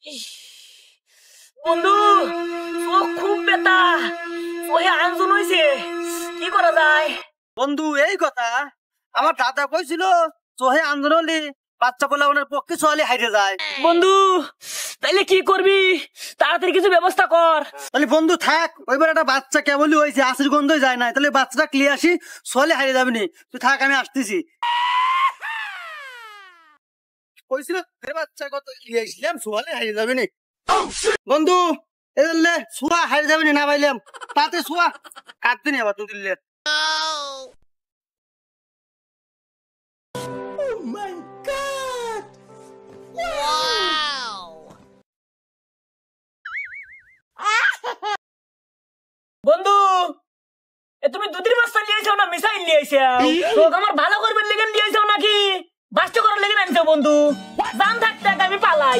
ইস, বন্ধু চোখ খুব ব্যথা, চোখে আঞ্জন হয়েছে, কি করা যায়? বন্ধু এই কথা আমার দাদা কইছিল, চোহে আন্দোলন হলে বাচ্চা পোলাপনের পক্ষে চলে হাইতে যায়। বন্ধু তাইলে কি করবি? তাড়াতাড়ি কিছু ব্যবস্থা কর। তাহলে বন্ধু থাক, ওইবার একটা বাচ্চা কেবলই হয়েছে, আসির গন্ধই যায় না, তাহলে বাচ্চাটা ক্লিয়ে আসি, চলে হারিয়ে যাবে নি। তুই থাক, আমি আসতেছি। কইছিল বাচ্চা কত ক্লিয়ে আসলাম, সোয়ালে হারিয়ে যাবে নি। বন্ধু এলে সোয়া হারিয়ে যাবে নি, না পাইলাম তাতে সোয়া কাটতে নি আবার তুই দিলে। বন্ধু তুমি দুধের বাচ্চা নিয়েছো না মিসাইল নিয়েছো? তোকে আমার ভালো করবার লেগে নিয়েছো নাকি বাস্ত করার লেগে আনছো? বন্ধু জান থাকতে আমি পালাই।